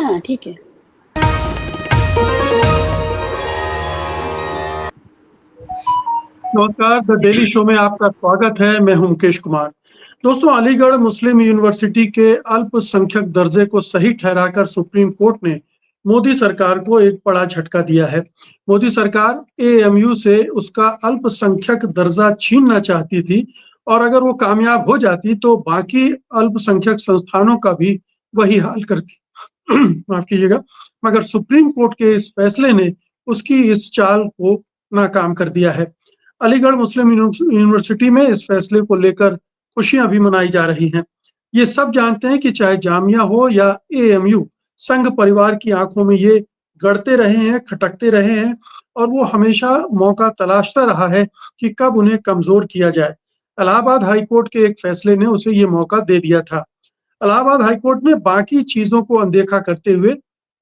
हाँ, ठीक है। नमस्कार, द डेली शो में आपका स्वागत है। मैं हूं मुकेश कुमार। दोस्तों, अलीगढ़ मुस्लिम यूनिवर्सिटी के अल्पसंख्यक दर्जे को सही ठहराकर सुप्रीम कोर्ट ने मोदी सरकार को एक बड़ा झटका दिया है। मोदी सरकार एएमयू से उसका अल्पसंख्यक दर्जा छीनना चाहती थी और अगर वो कामयाब हो जाती तो बाकी अल्पसंख्यक संस्थानों का भी वही हाल करती। माफ कीजिएगा, मगर सुप्रीम कोर्ट के इस फैसले ने उसकी इस चाल को नाकाम कर दिया है। अलीगढ़ मुस्लिम यूनिवर्सिटी में इस फैसले को लेकर खुशियां भी मनाई जा रही हैं। ये सब जानते हैं कि चाहे जामिया हो या एएमयू, संघ परिवार की आंखों में ये गड़ते रहे हैं, खटकते रहे हैं और वो हमेशा मौका तलाशता रहा है कि कब उन्हें कमजोर किया जाए। इलाहाबाद हाईकोर्ट के एक फैसले ने उसे ये मौका दे दिया था। इलाहाबाद हाईकोर्ट ने बाकी चीजों को अनदेखा करते हुए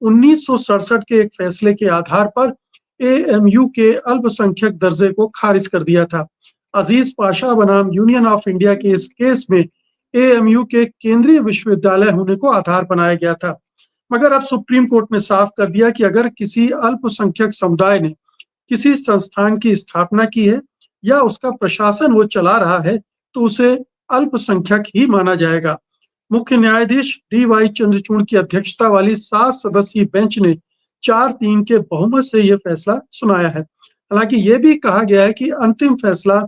1967 के एक फैसले के आधार पर एएमयू के अल्पसंख्यक दर्जे को खारिज कर दिया था। अजीज पाशा बनाम यूनियन ऑफ इंडिया के इस केस में एएमयू के केंद्रीय विश्वविद्यालय होने को आधार बनाया गया था। मगर अब सुप्रीम कोर्ट ने साफ कर दिया कि अगर किसी अल्पसंख्यक समुदाय ने किसी संस्थान की स्थापना की है या उसका प्रशासन वो चला रहा है तो उसे अल्पसंख्यक ही माना जाएगा। मुख्य न्यायाधीश डी.वाई. चंद्रचूड़ की अध्यक्षता वाली 7 सदस्यीय बेंच ने 4-3 के बहुमत से यह फैसला सुनाया है। हालांकि यह भी कहा गया है कि अंतिम फैसला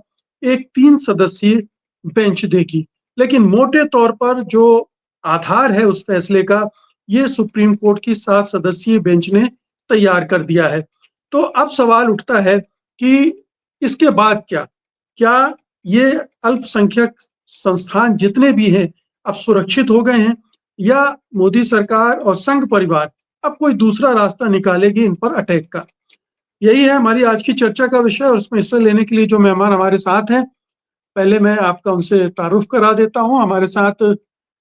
एक 3 सदस्यीय बेंच देगी, लेकिन मोटे तौर पर जो आधार है उस फैसले का, ये सुप्रीम कोर्ट की 7 सदस्यीय बेंच ने तैयार कर दिया है। तो अब सवाल उठता है कि इसके बाद क्या? क्या ये अल्पसंख्यक संस्थान जितने भी हैं अब सुरक्षित हो गए हैं या मोदी सरकार और संघ परिवार अब कोई दूसरा रास्ता निकालेगी इन पर अटैक का? यही है हमारी आज की चर्चा का विषय और उसमें हिस्सा लेने के लिए जो मेहमान हमारे साथ हैं, पहले मैं आपका उनसे तारुफ करा देता हूं। हमारे साथ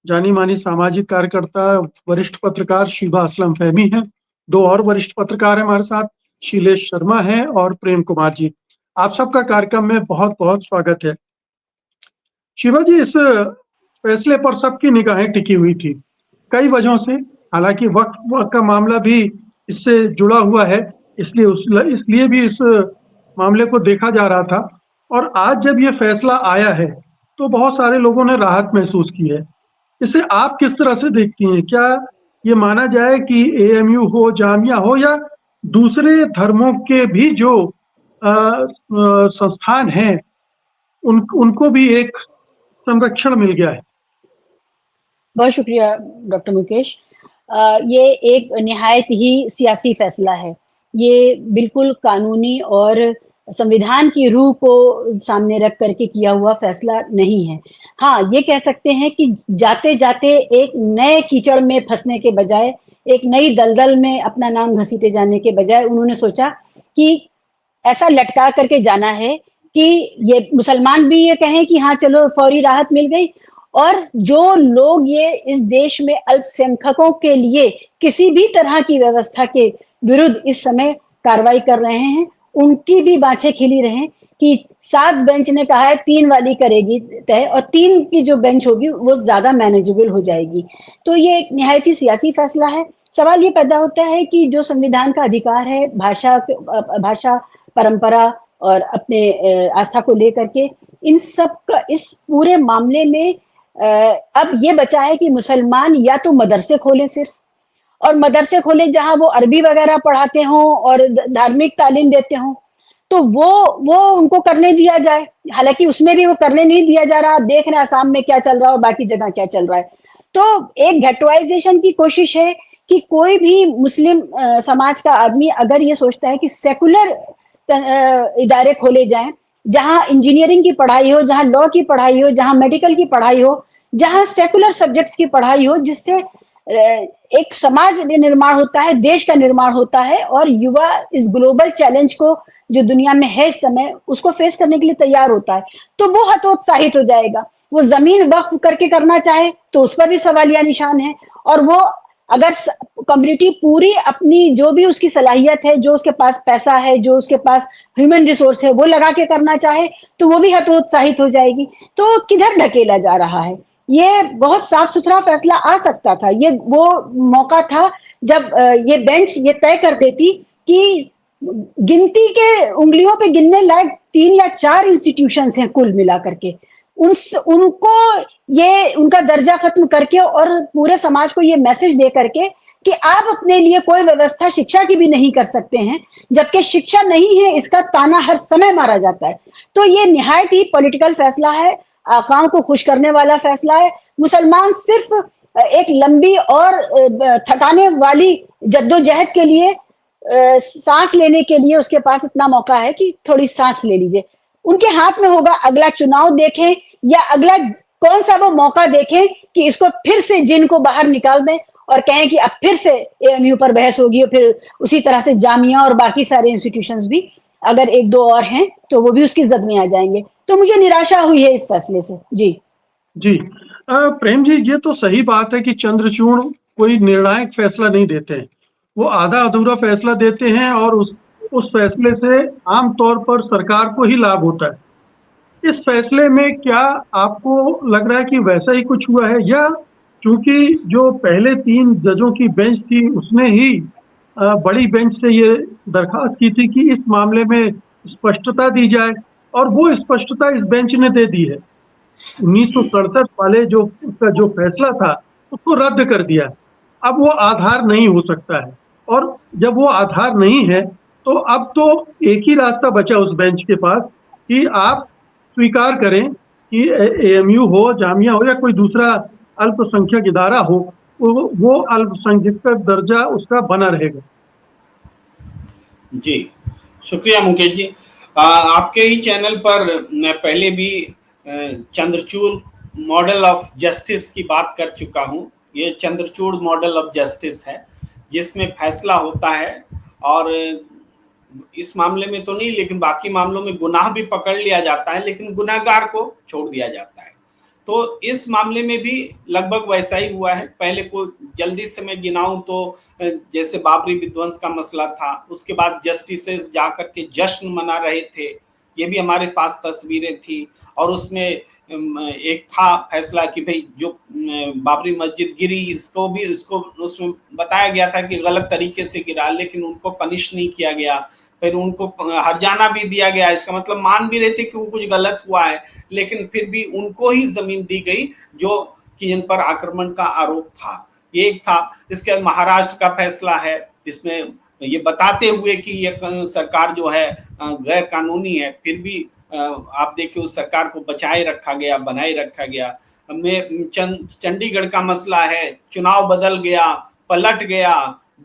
जानी मानी सामाजिक कार्यकर्ता, वरिष्ठ पत्रकार शीबा असलम फहमी हैं। 2 और वरिष्ठ पत्रकार हैं हमारे साथ, शीलेश शर्मा हैं और प्रेम कुमार जी। आप सबका कार्यक्रम में बहुत बहुत स्वागत है। शिवा जी, इस फैसले पर सबकी निगाहें टिकी हुई थी कई वजहों से। हालांकि वक्त का मामला भी इससे जुड़ा हुआ है, इसलिए भी इस मामले को देखा जा रहा था। और आज जब ये फैसला आया है तो बहुत सारे लोगों ने राहत महसूस की है। इसे आप किस तरह से देखती हैं? क्या ये माना जाए कि एएमयू हो, जामिया हो या दूसरे धर्मों के भी जो संस्थान हैं उनको भी एक संरक्षण मिल गया है? बहुत शुक्रिया डॉक्टर मुकेश। ये एक निहायत ही सियासी फैसला है। ये बिल्कुल कानूनी और संविधान की रूह को सामने रख करके किया हुआ फैसला नहीं है। हाँ, ये कह सकते हैं कि जाते-जाते एक नए कीचड़ में फंसने के बजाय, एक नई दलदल में अपना नाम घसीटे जाने के बजाय उन्होंने सोचा कि ऐसा लटका करके जाना है कि ये मुसलमान भी ये कहें कि हाँ चलो फौरी राहत मिल गई, और जो लोग ये इस देश में अल्पसंख्यकों के लिए किसी भी तरह की व्यवस्था के विरुद्ध इस समय कार्रवाई कर रहे हैं, उनकी भी बाँछें खिली रहें कि 7 बेंच ने कहा है 3 वाली करेगी तय, और 3 की जो बेंच होगी वो ज्यादा मैनेजेबल हो जाएगी। तो ये एक निहायत ही सियासी फैसला है। सवाल ये पैदा होता है कि जो संविधान का अधिकार है भाषा, परंपरा और अपने आस्था को लेकर के, इन सब का इस पूरे मामले में अब ये बचा है कि मुसलमान या तो मदरसे खोलें सिर्फ, और मदरसे खोलें जहां वो अरबी वगैरह पढ़ाते हों और धार्मिक तालीम देते हों, तो वो उनको करने दिया जाए। हालांकि उसमें भी वो करने नहीं दिया जा रहा। देख रहे हैं आसाम में क्या चल रहा है और बाकी जगह क्या चल रहा है। तो एक गेटवाइजेशन की कोशिश है कि कोई भी मुस्लिम समाज का आदमी अगर ये सोचता है कि सेकुलर इदारे खोले जाएं, जहां इंजीनियरिंग की पढ़ाई हो, जहां लॉ की पढ़ाई हो, जहां मेडिकल की पढ़ाई हो, जहां सेकुलर सब्जेक्ट्स की पढ़ाई हो, जिससे एक समाज निर्माण होता है, देश का निर्माण होता है, और युवा इस ग्लोबल चैलेंज को जो दुनिया में है इस समय उसको फेस करने के लिए तैयार होता है, तो वो हतोत्साहित हो जाएगा। वो जमीन वक्फ करके करना चाहे तो उस पर भी सवालिया निशान है, और वो अगर कम्युनिटी पूरी अपनी जो भी उसकी सलाहियत है, जो उसके पास पैसा है, जो उसके पास ह्यूमन रिसोर्स है, वो लगा के करना चाहे तो वो भी हतोत्साहित हो जाएगी। तो किधर ढकेला जा रहा है? ये बहुत साफ सुथरा फैसला आ सकता था। ये वो मौका था जब ये बेंच ये तय कर देती कि गिनती के उंगलियों पे गिनने लायक 3 या 4 इंस्टीट्यूशंस हैं कुल मिलाकर के, उनको ये उनका दर्जा खत्म करके और पूरे समाज को ये मैसेज दे करके कि आप अपने लिए कोई व्यवस्था शिक्षा की भी नहीं कर सकते हैं, जबकि शिक्षा नहीं है इसका ताना हर समय मारा जाता है। तो ये निहायत ही पॉलिटिकल फैसला है, आकाओं को खुश करने वाला फैसला है। मुसलमान सिर्फ एक लंबी और थकाने वाली जद्दोजहद के लिए, सांस लेने के लिए उसके पास इतना मौका है कि थोड़ी सांस ले लीजिए। उनके हाथ में होगा अगला चुनाव देखें या अगला कौन सा वो मौका देखें कि इसको फिर से जिन को बाहर निकाल दें और कहें कि अब फिर से एएमयू पर बहस होगी, और फिर उसी तरह से जामिया और बाकी सारे इंस्टीट्यूशंस भी अगर एक दो और हैं तो वो भी उसकी जद में आ जाएंगे। तो मुझे निराशा हुई है इस फैसले से। जी जी प्रेम जी, ये तो सही बात है कि चंद्रचूड़ कोई निर्णायक फैसला नहीं देते हैं, वो आधा अधूरा फैसला देते हैं और उस फैसले से आमतौर पर सरकार को ही लाभ होता है। इस फैसले में क्या आपको लग रहा है कि वैसा ही कुछ हुआ है, या चूंकि जो पहले 3 जजों की बेंच थी उसने ही बड़ी बेंच से ये दरखास्त की थी कि इस मामले में स्पष्टता दी जाए, और वो स्पष्टता इस बेंच ने दे दी है। 1967 वाले जो उसका जो फैसला था उसको रद्द कर दिया। अब वो आधार नहीं हो सकता है, और जब वो आधार नहीं है तो अब तो एक ही रास्ता बचा उस बेंच के पास कि आप स्वीकार करें कि एएमयू हो, जामिया हो या कोई दूसरा अल्पसंख्यक इदारा हो, वो अल्पसंख्यक दर्जा उसका बना रहेगा। जी, शुक्रिया मुकेश जी। आपके ही चैनल पर मैं पहले भी चंद्रचूड़ मॉडल ऑफ जस्टिस की बात कर चुका हूं। ये चंद्रचूड़ मॉडल ऑफ जस्टिस है जिसमें फैसला होता है, और इस मामले में तो नहीं लेकिन बाकी मामलों में गुनाह भी पकड़ लिया जाता है लेकिन गुनाहगार को छोड़ दिया जाता है। तो इस मामले में भी लगभग वैसा ही हुआ है। पहले को जल्दी से मैं गिनाऊं तो जैसे बाबरी विध्वंस का मसला था, उसके बाद जस्टिसेस जाकर के जश्न मना रहे थे, ये भी हमारे पास तस्वीरें थी। और उसमें एक था फैसला कि भाई जो बाबरी मस्जिद गिरी इसको उसमें बताया गया था कि गलत तरीके से गिरा, लेकिन उनको पनिश नहीं किया गया, फिर उनको हर्जाना भी दिया गया। इसका मतलब मान भी रहे थे कि वो कुछ गलत हुआ है, लेकिन फिर भी उनको ही जमीन दी गई जो कि जिन पर आक्रमण का आरोप था। ये एक था। इसके बाद महाराष्ट्र का फैसला है जिसमें ये बताते हुए कि ये सरकार जो है गैर कानूनी है, फिर भी आप देखिए उस सरकार को बचाए रखा गया, बनाए रखा गया। चंडीगढ़ का मसला है, चुनाव बदल गया, पलट गया,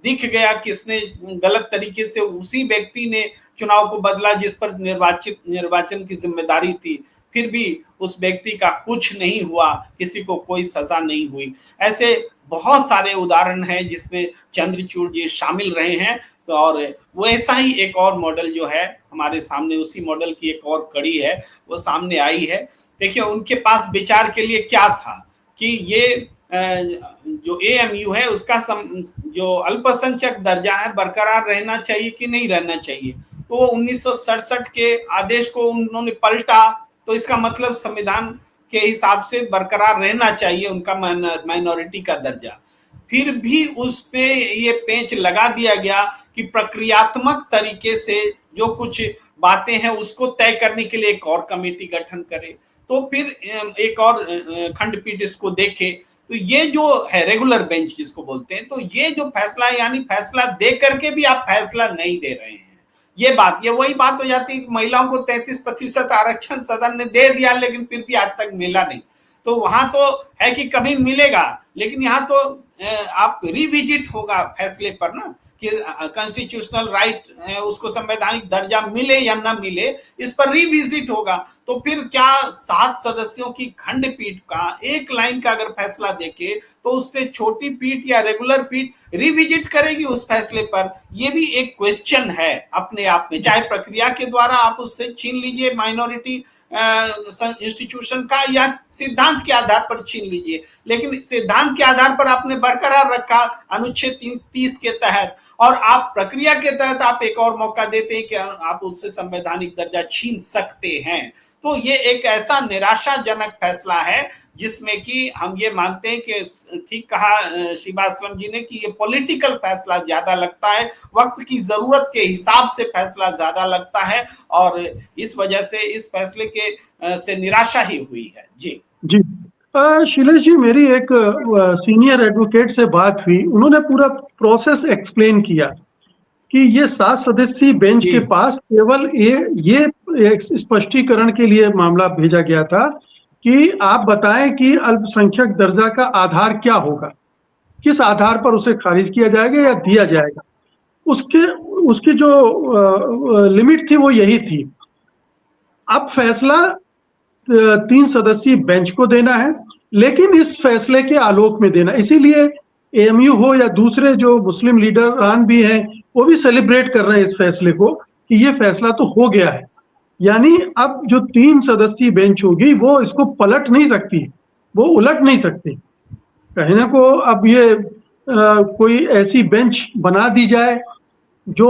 दिख गया किसने गलत तरीके से, उसी व्यक्ति ने चुनाव को बदला जिस पर निर्वाचन की जिम्मेदारी थी, फिर भी उस व्यक्ति का कुछ नहीं हुआ, किसी को कोई सजा नहीं हुई। ऐसे बहुत सारे उदाहरण हैं जिसमें चंद्रचूड़ जी शामिल रहे हैं। तो और वो ऐसा ही एक और मॉडल जो है हमारे सामने, उसी मॉडल की एक और कड़ी है वो सामने आई है। देखिए उनके पास विचार के लिए क्या था कि ये जो एएमयू है उसका जो अल्पसंख्यक दर्जा है बरकरार रहना चाहिए कि नहीं रहना चाहिए। तो वो 1967 के आदेश को उन्होंने पलटा, तो इसका मतलब संविधान के हिसाब से बरकरार रहना चाहिए उनका माइनॉरिटी का दर्जा। फिर भी उस पे ये पेंच लगा दिया गया कि प्रक्रियात्मक तरीके से जो कुछ बातें हैं उसको तय करने के लिए एक और कमेटी गठन करे, तो फिर एक और खंडपीठ इसको देखे। तो ये जो है रेगुलर बेंच जिसको बोलते हैं, तो ये जो फैसला है, यानी फैसला दे करके भी आप फैसला नहीं दे रहे हैं। ये वही बात हो जाती है, महिलाओं को 33% आरक्षण सदन ने दे दिया लेकिन फिर भी आज तक मिला नहीं। तो वहां तो है कि कभी मिलेगा, लेकिन यहाँ तो आप रिविजिट होगा फैसले पर ना, कि कॉन्स्टिट्यूशनल राइट है उसको संवैधानिक दर्जा मिले या ना मिले, इस पर रिविजिट होगा। तो फिर क्या 7 सदस्यों की खंडपीठ का एक लाइन का अगर फैसला देके तो उससे छोटी पीठ या रेगुलर पीठ रिविजिट करेगी उस फैसले पर? ये भी एक क्वेश्चन है अपने आप में। चाहे प्रक्रिया के द्वारा आप उससे छीन लीजिए माइनॉरिटी इंस्टीट्यूशन का, या सिद्धांत के आधार पर छीन लीजिए, लेकिन सिद्धांत के आधार पर आपने बरकरार रखा अनुच्छेद 30 के तहत, और आप प्रक्रिया के तहत आप एक और मौका देते हैं कि आप उससे संवैधानिक दर्जा छीन सकते हैं। तो ये एक ऐसा निराशाजनक फैसला है जिसमें कि हम ये मानते हैं कि ठीक कहा शिबा असलम जी ने कि ये पॉलिटिकल फैसला ज्यादा लगता है, वक्त की जरूरत के हिसाब से फैसला ज्यादा लगता है, और इस वजह से इस फैसले के से निराशा ही हुई है। जी जी शैलेश जी, मेरी एक सीनियर एडवोकेट से बात हुई, उन्होंने पूरा प्रोसेस एक्सप्लेन किया कि ये 7 सदस्यीय बेंच के पास केवल ये एक स्पष्टीकरण के लिए मामला भेजा गया था कि आप बताएं कि अल्पसंख्यक दर्जा का आधार क्या होगा, किस आधार पर उसे खारिज किया जाएगा या दिया जाएगा। उसके उसकी जो लिमिट थी वो यही थी। अब फैसला 3 सदस्यीय बेंच को देना है, लेकिन इस फैसले के आलोक में देना। इसीलिए एएमयू हो या दूसरे जो मुस्लिम लीडरान भी हैं, वो भी सेलिब्रेट कर रहे हैं इस फैसले को कि ये फैसला तो हो गया है। यानी अब जो 3 सदस्यीय बेंच होगी वो इसको पलट नहीं सकती, वो उलट नहीं सकती। कहीं ना को अब ये कोई ऐसी बेंच बना दी जाए जो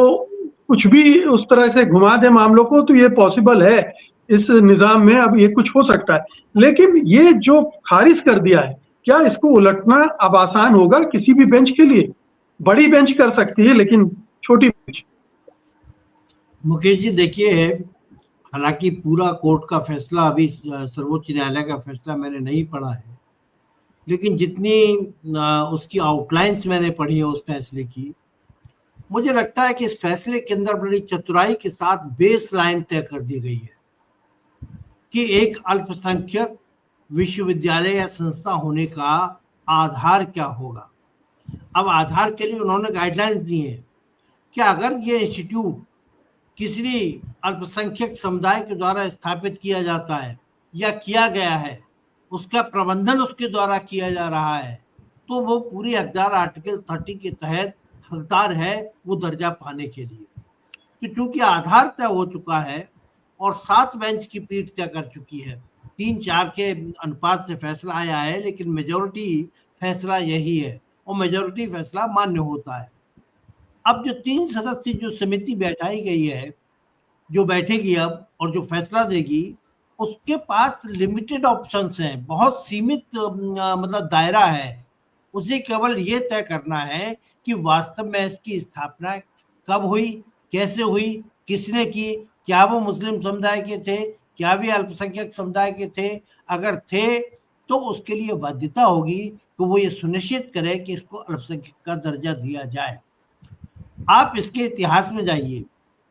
कुछ भी उस तरह से घुमा दे मामलों को, तो ये पॉसिबल है इस निजाम में, अब ये कुछ हो सकता है। लेकिन ये जो खारिज कर दिया है, क्या इसको उलटना अब आसान होगा किसी भी बेंच के लिए? बड़ी बेंच कर सकती है, लेकिन छोटी बेंच। मुकेश जी देखिए, हालांकि पूरा कोर्ट का फैसला अभी सर्वोच्च न्यायालय का फैसला मैंने नहीं पढ़ा है, लेकिन जितनी उसकी आउटलाइंस मैंने पढ़ी है उस फैसले की, मुझे लगता है कि इस फैसले के अंदर बड़ी चतुराई के साथ बेस लाइन तय कर दी गई है कि एक अल्पसंख्यक विश्वविद्यालय या संस्था होने का आधार क्या होगा। अब आधार के लिए उन्होंने गाइडलाइंस दी हैं कि अगर ये इंस्टीट्यूट किसी अल्पसंख्यक समुदाय के द्वारा स्थापित किया जाता है या किया गया है, उसका प्रबंधन उसके द्वारा किया जा रहा है, तो वो पूरी हकदार आर्टिकल 30 के तहत हकदार है वो दर्जा पाने के लिए। तो चूंकि आधार तय हो चुका है और 7 बेंच की पीठ तय कर चुकी है, 3-4 के अनुपात से फैसला आया है, लेकिन मेजोरिटी फैसला यही है और मेजोरिटी फैसला मान्य होता है। अब जो 3 सदस्यीय जो समिति बैठाई गई है, जो बैठेगी अब और जो फैसला देगी, उसके पास लिमिटेड ऑप्शंस हैं, बहुत सीमित मतलब दायरा है। उसे केवल ये तय करना है कि वास्तव में इसकी स्थापना कब हुई, कैसे हुई, किसने की, क्या वो मुस्लिम समुदाय के थे, क्या भी अल्पसंख्यक समुदाय के थे, अगर थे तो उसके लिए बाध्यता होगी कि वो ये सुनिश्चित करे कि इसको अल्पसंख्यक का दर्जा दिया जाए। आप इसके इतिहास में जाइए,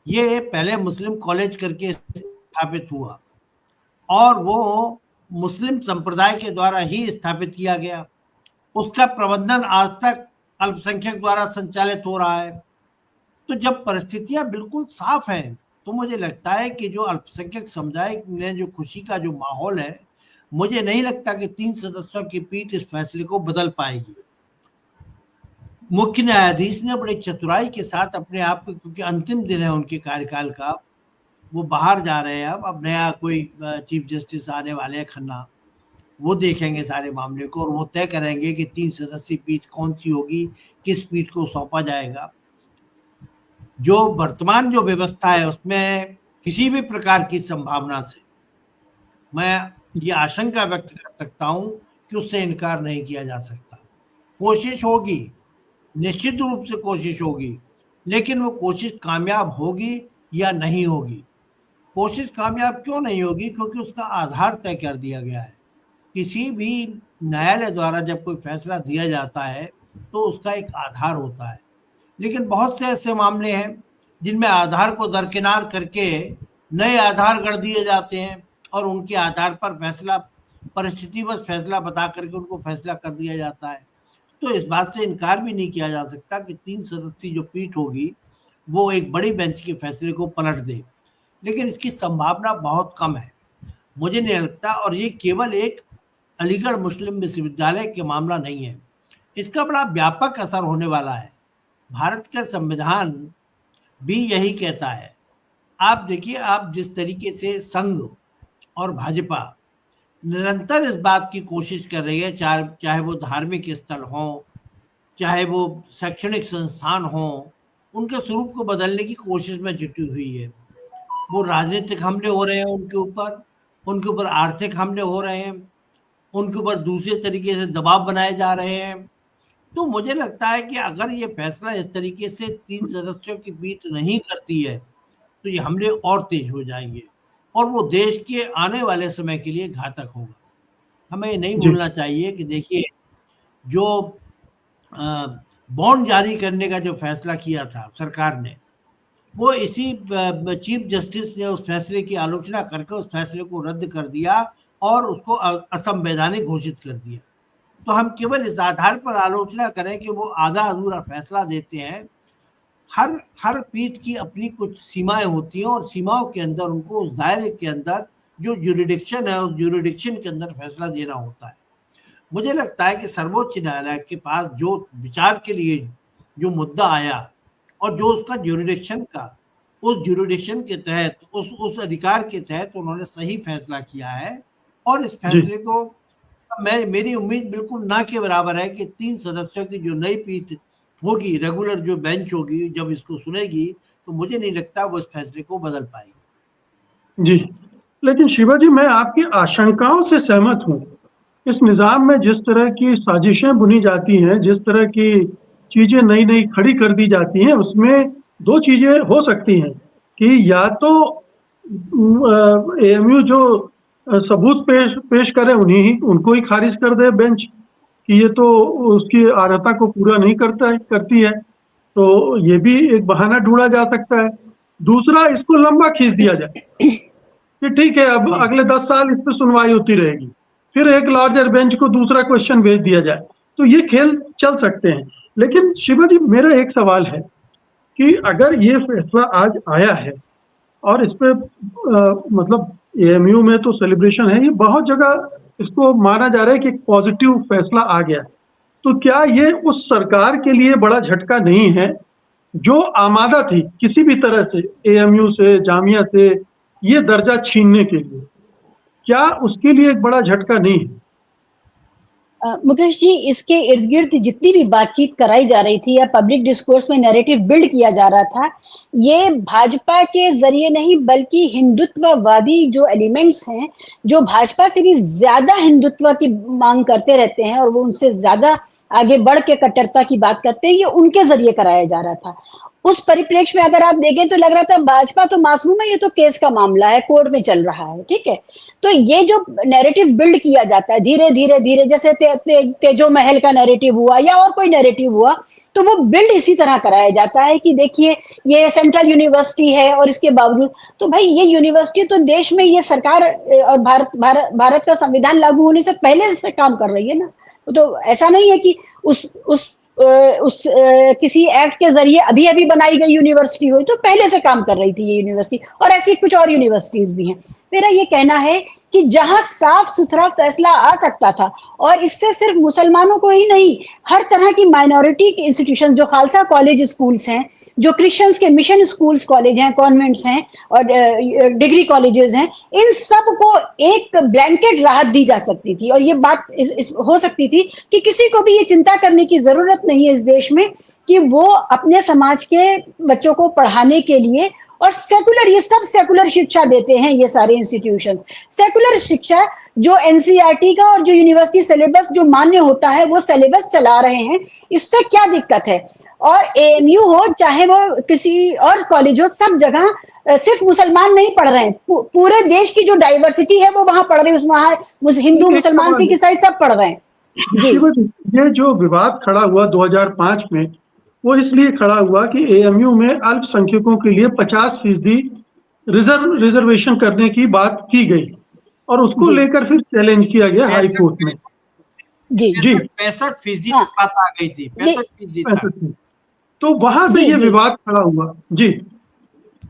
ये पहले मुस्लिम कॉलेज करके स्थापित हुआ और वो मुस्लिम संप्रदाय के द्वारा ही स्थापित किया गया। उसका प्रबंधन आज तक अल्पसंख्यक द्वारा संचालित हो रहा है। तो जब परिस्थितियां बिल्कुल साफ हैं, तो मुझे लगता है कि जो अल्पसंख्यक समुदाय में जो खुशी का जो माहौल है, मुझे नहीं लगता कि 3 सदस्यों की पीठ इस फैसले को बदल पाएगी। मुख्य न्यायाधीश ने बड़े चतुराई के साथ अपने आप को, क्योंकि अंतिम दिन है उनके कार्यकाल का, वो बाहर जा रहे हैं, अब नया कोई चीफ जस्टिस आने वाले हैं खन्ना, वो देखेंगे सारे मामले को और वो तय करेंगे कि 3 सदस्यीय पीठ कौन सी होगी, किस पीठ को सौंपा जाएगा। जो वर्तमान जो व्यवस्था है उसमें किसी भी प्रकार की संभावना से मैं ये आशंका व्यक्त कर सकता हूं कि उससे इनकार नहीं किया जा सकता। कोशिश होगी, निश्चित रूप से कोशिश होगी, लेकिन वो कोशिश कामयाब होगी या नहीं होगी। कोशिश कामयाब क्यों नहीं होगी? क्योंकि उसका आधार तय कर दिया गया है। किसी भी न्यायालय द्वारा जब कोई फैसला दिया जाता है तो उसका एक आधार होता है, लेकिन बहुत से ऐसे मामले हैं जिनमें आधार को दरकिनार करके नए आधार गढ़ दिए जाते हैं और उनके आधार पर फैसला, परिस्थितिवश फैसला बता करके उनको फैसला कर दिया जाता है। तो इस बात से इनकार भी नहीं किया जा सकता कि 3 सदस्यीय जो पीठ होगी वो एक बड़ी बेंच के फैसले को पलट दे, लेकिन इसकी संभावना बहुत कम है, मुझे नहीं लगता। और ये केवल एक अलीगढ़ मुस्लिम विश्वविद्यालय के मामला नहीं है, इसका बड़ा व्यापक असर होने वाला है। भारत का संविधान भी यही कहता है। आप देखिए, आप जिस तरीके से संघ और भाजपा निरंतर इस बात की कोशिश कर रही है, चाहे वो धार्मिक स्थल हों, चाहे वो शैक्षणिक संस्थान हों, उनके स्वरूप को बदलने की कोशिश में जुटी हुई है। वो राजनीतिक हमले हो रहे हैं उनके ऊपर, उनके ऊपर आर्थिक हमले हो रहे हैं, उनके ऊपर दूसरे तरीके से दबाव बनाए जा रहे हैं। तो मुझे लगता है कि अगर ये फैसला इस तरीके से 3 सदस्यों की पीठ नहीं करती है तो ये हमले और तेज हो जाएंगे और वो देश के आने वाले समय के लिए घातक होगा। हमें ये नहीं भूलना चाहिए कि देखिए, जो बॉन्ड जारी करने का जो फैसला किया था सरकार ने, वो इसी चीफ जस्टिस ने उस फैसले की आलोचना करके उस फैसले को रद्द कर दिया और उसको असंवैधानिक घोषित कर दिया। तो हम केवल इस आधार पर आलोचना करें कि वो आधा अधूरा फैसला देते हैं। हर पीठ की अपनी कुछ सीमाएं होती हैं और सीमाओं के अंदर उनको उस दायरे के अंदर जो ज्यूरिडिक्शन है उस ज्यूरिडिक्शन के अंदर फैसला देना होता है। मुझे लगता है कि सर्वोच्च न्यायालय के पास जो विचार के लिए जो मुद्दा आया और जो उसका ज्यूरिडिक्शन का, उस ज्यूरिडिक्शन के तहत, उस अधिकार के तहत उन्होंने सही फैसला किया है और इस फैसले को मेरी उम्मीद बिल्कुल ना के बराबर है कि 3 सदस्यों की जो नई पीठ होगी, रेगुलर जो बेंच होगी, जब इसको सुनेगी तो मुझे नहीं लगता वो इस फैसले को बदल पाएगी। जी, लेकिन शिवा जी, मैं आपकी आशंकाओं से सहमत हूँ। इस निज़ाम में जिस तरह की साजिशें बुनी जाती हैं, जिस तरह की चीजें नई नई खड़ी कर दी जाती हैं, उसमें 2 चीजें हो सकती हैं कि या तो एएमयू जो सबूत पेश करे उनको ही खारिज कर दे बेंच कि ये तो उसकी अर्हता को पूरा नहीं करती है, तो ये भी एक बहाना ढूंढा जा सकता है। दूसरा, इसको लंबा खींच दिया जाए कि ठीक है, अब अगले 10 साल इस पर सुनवाई होती रहेगी, फिर एक लार्जर बेंच को दूसरा क्वेश्चन भेज दिया जाए, तो ये खेल चल सकते हैं। लेकिन शिवा जी, मेरा एक सवाल है कि अगर ये फैसला आज आया है और इस पे मतलब एएमयू में तो सेलिब्रेशन है, ये बहुत जगह इसको माना जा रहा है कि एक पॉजिटिव फैसला आ गया, तो क्या ये उस सरकार के लिए बड़ा झटका नहीं है जो आमादा थी किसी भी तरह से एएमयू से, जामिया से ये दर्जा छीनने के लिए? क्या उसके लिए एक बड़ा झटका नहीं है? मुकेश जी, इसके इर्द गिर्द जितनी भी बातचीत कराई जा रही थी या पब्लिक डिस्कोर्स में नैरेटिव बिल्ड किया जा रहा था, ये भाजपा के जरिए नहीं बल्कि हिंदुत्ववादी जो एलिमेंट्स हैं, जो भाजपा से भी ज्यादा हिंदुत्व की मांग करते रहते हैं और वो उनसे ज्यादा आगे बढ़ के कट्टरता की बात करते हैं, ये उनके जरिए कराया जा रहा था। उस परिप्रेक्ष्य में अगर आप देखें तो लग रहा था भाजपा तो मासूम है, ये तो केस का मामला है, कोर्ट में चल रहा है, ठीक है। तो ये जो नैरेटिव बिल्ड किया जाता है धीरे धीरे धीरे, जैसे तेजो महल का नैरेटिव हुआ या और कोई नैरेटिव हुआ, तो वो बिल्ड इसी तरह कराया जाता है कि देखिए ये सेंट्रल यूनिवर्सिटी है और इसके बावजूद, तो भाई ये यूनिवर्सिटी तो देश में ये सरकार और भारत का संविधान लागू होने से पहले से काम कर रही है ना। तो ऐसा नहीं है कि किसी एक्ट के जरिए अभी अभी बनाई गई यूनिवर्सिटी हुई, तो पहले से काम कर रही थी ये यूनिवर्सिटी, और ऐसी कुछ और यूनिवर्सिटीज भी हैं। मेरा ये कहना है कि जहां साफ सुथरा फैसला आ सकता था, और इससे सिर्फ मुसलमानों को ही नहीं, हर तरह की माइनॉरिटी के इंस्टीट्यूशन, जो खालसा कॉलेज स्कूल्स हैं, जो क्रिश्चियंस के मिशन स्कूल्स कॉलेज हैं, कॉन्वेंट्स हैं और डिग्री कॉलेजेस हैं, इन सब को एक ब्लैंकेट राहत दी जा सकती थी। और ये बात हो सकती थी कि किसी को भी ये चिंता करने की जरूरत नहीं है इस देश में कि वो अपने समाज के बच्चों को पढ़ाने के लिए, और सेकुलर, ये सब सेकुलर शिक्षा देते हैं ये सारे इंस्टीट्यूशंस। सेकुलर शिक्षा जो एनसीईआरटी का और जो यूनिवर्सिटी सिलेबस जो मान्य होता है वो सिलेबस चला रहे हैं, इससे क्या दिक्कत है? और एएमयू हो चाहे वो किसी और कॉलेज हो, सब जगह सिर्फ मुसलमान नहीं पढ़ रहे हैं, पूरे देश की जो डाइवर्सिटी है वो वहां पढ़ रहे हैं, वहां हिंदू मुसलमान सिख ईसाई सब पढ़ रहे हैं। ये जो विवाद खड़ा हुआ 2005 में, वो इसलिए खड़ा हुआ कि एएमयू में अल्पसंख्यकों के लिए 50% रिजर्वेशन करने की बात की गई और उसको लेकर फिर चैलेंज किया गया हाई कोर्ट में। जी 65% बात आ गई थी, 65%। तो वहां से ये विवाद खड़ा हुआ। जी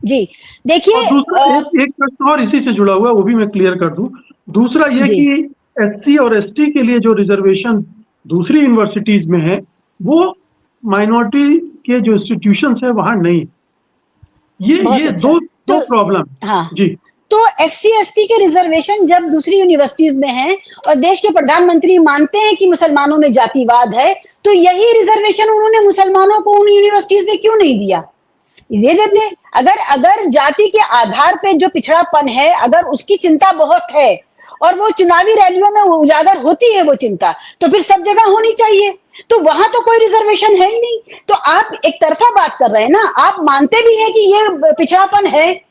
जी, देखिए एक प्रश्न और इसी से जुड़ा हुआ, वो भी मैं क्लियर कर दूं। दूसरा ये कि एससी और एसटी के लिए जो रिजर्वेशन दूसरी यूनिवर्सिटीज में है, वो माइनॉरिटी के जो इंस्टीट्यूशंस है वहां नहीं। ये दो प्रॉब्लम। हाँ जी, तो एससी एसटी के रिजर्वेशन जब दूसरी यूनिवर्सिटीज में है और देश के प्रधानमंत्री मानते हैं कि मुसलमानों में जातिवाद है, तो यही रिजर्वेशन उन्होंने मुसलमानों को उन यूनिवर्सिटीज में क्यों नहीं दिया? दे देते हैं। अगर अगर जाति के आधार पे जो पिछड़ापन है, अगर उसकी चिंता बहुत है और वो चुनावी रैलियों में उजागर होती है वो चिंता, तो फिर सब जगह होनी चाहिए। तो वहां तो कोई रिजर्वेशन है ही नहीं। तो आप एक तरफा बात कर रहे हैं ना, आप मानते भी हैं कि ये पिछड़ापन है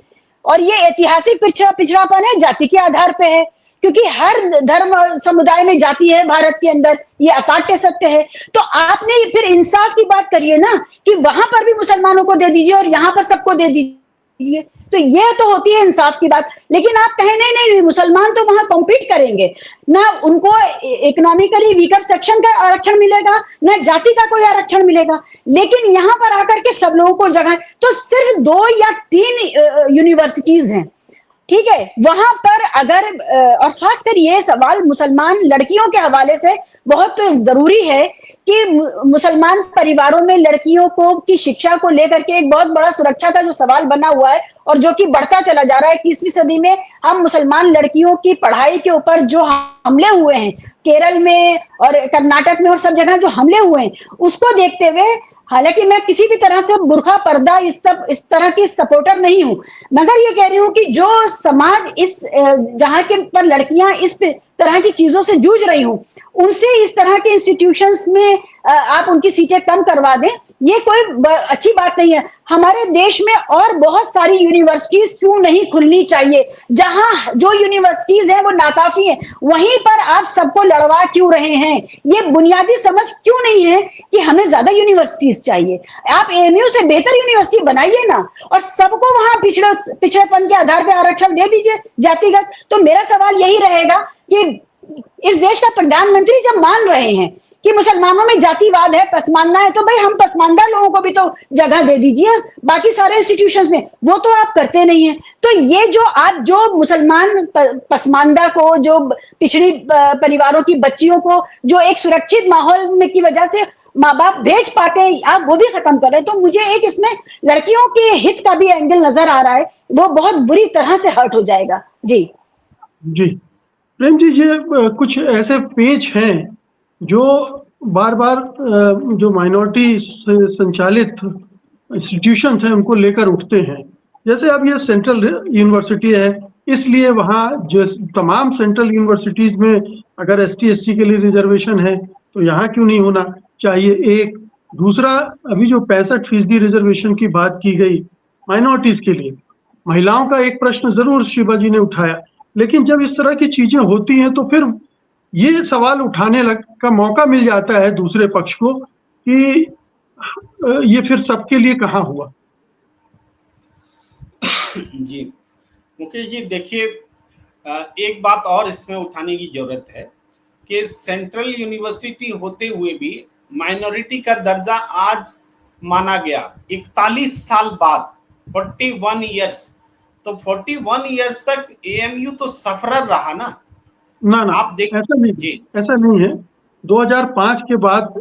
और ये ऐतिहासिक पिछड़ापन है, जाति के आधार पे है, क्योंकि हर धर्म समुदाय में जाति है भारत के अंदर, ये अकाट्य सत्य है। तो आपने फिर इंसाफ की बात करिए ना, कि वहां पर भी मुसलमानों को दे दीजिए और यहां पर सबको दे दीजिए, तो ये तो होती है इंसाफ की बात। लेकिन आप कहें नहीं नहीं, मुसलमान तो वहां कॉम्पीट करेंगे ना, उनको इकोनॉमिकली वीकर सेक्शन का आरक्षण मिलेगा, ना जाति का कोई आरक्षण मिलेगा। लेकिन यहां पर आकर के सब लोगों को जगह, तो सिर्फ 2 या 3 यूनिवर्सिटीज हैं, ठीक है, वहां पर अगर और खासकर ये सवाल मुसलमान लड़कियों के हवाले से बहुत जरूरी है कि मुसलमान परिवारों में लड़कियों को की शिक्षा को लेकर के एक बहुत बड़ा सुरक्षा का जो सवाल बना हुआ है और जो कि बढ़ता चला जा रहा है। 21वीं सदी में हम मुसलमान लड़कियों की पढ़ाई के ऊपर जो हमले हुए हैं केरल में और कर्नाटक में और सब जगह जो हमले हुए हैं, उसको देखते हुए, हालांकि मैं किसी भी तरह से बुर्का पर्दा इस तरह की सपोर्टर नहीं हूं, मगर ये कह रही हूं कि जो समाज इस जहां के पर लड़कियां इस तरह की चीजों से जूझ रही हूं, उनसे इस तरह के इंस्टीट्यूशंस में आप उनकी सीटें कम करवा दें, ये कोई अच्छी बात नहीं है। हमारे देश में और बहुत सारी यूनिवर्सिटीज क्यों नहीं खुलनी चाहिए? जहां जो यूनिवर्सिटीज हैं वो नाकाफी है, वहीं पर आप सबको लड़वा क्यों रहे हैं? ये बुनियादी समझ क्यों नहीं है कि हमें ज्यादा यूनिवर्सिटीज चाहिए? आप एएमयू से बेहतर यूनिवर्सिटी बनाइए ना, और सबको वहां पिछड़ेपन के आधार पर आरक्षण दे दीजिए जातिगत। तो मेरा सवाल यही रहेगा कि इस देश का प्रधानमंत्री जब मान रहे हैं कि मुसलमानों में जातिवाद है, पसमानदा है, तो भाई हम पसमानदा लोगों को भी तो जगह दे दीजिए बाकी सारे इंस्टीट्यूशंस में। वो तो आप करते नहीं है। तो ये जो आप जो मुसलमान पसमानदा को, जो पिछड़ी परिवारों की बच्चियों को जो एक सुरक्षित माहौल में की वजह से माँ बाप भेज पाते हैं, आप वो भी खत्म कर रहे हैं। तो मुझे एक इसमें लड़कियों के हित का भी एंगल नजर आ रहा है, वो बहुत बुरी तरह से हर्ट हो जाएगा। जी जी प्रेम जी, ये कुछ ऐसे पेज हैं जो बार बार जो माइनॉरिटी संचालित इंस्टीट्यूशन हैं उनको लेकर उठते हैं। जैसे अब ये सेंट्रल यूनिवर्सिटी है, इसलिए वहाँ जो तमाम सेंट्रल यूनिवर्सिटीज में अगर एसटी एससी के लिए रिजर्वेशन है तो यहाँ क्यों नहीं होना चाहिए? एक दूसरा, अभी जो 65% रिजर्वेशन की बात की गई माइनॉरिटीज के लिए, महिलाओं का एक प्रश्न जरूर शिवा जी ने उठाया, लेकिन जब इस तरह की चीजें होती हैं तो फिर ये सवाल उठाने का मौका मिल जाता है दूसरे पक्ष को कि ये फिर सबके लिए कहाँ हुआ। जी मुकेश जी, देखिए एक बात और इसमें उठाने की जरूरत है कि सेंट्रल यूनिवर्सिटी होते हुए भी माइनॉरिटी का दर्जा आज माना गया 41 साल बाद, 41 इयर्स। तो 41 इयर्स तक एएमयू तो सफरर रहा ना। ना आप देख, ऐसा नहीं है। 2005 के बाद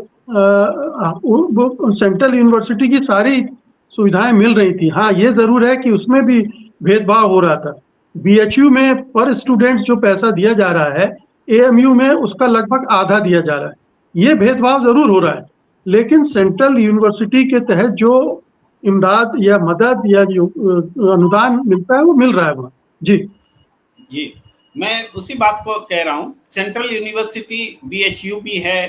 सेंट्रल यूनिवर्सिटी की सारी सुविधाएं मिल रही थी। हाँ, ये जरूर है कि उसमें भी भेदभाव हो रहा था। बीएचयू में पर स्टूडेंट जो पैसा दिया जा रहा है, एएमयू में उसका लगभग आधा दिया जा रहा है। ये भेदभाव जरूर हो रहा है, लेकिन सेंट्रल यूनिवर्सिटी के तहत जो इमदाद या मदद या जो अनुदान मिलता है वो मिल रहा है वहाँ। जी जी, मैं उसी बात को कह रहा हूँ। सेंट्रल यूनिवर्सिटी बीएचयू भी है,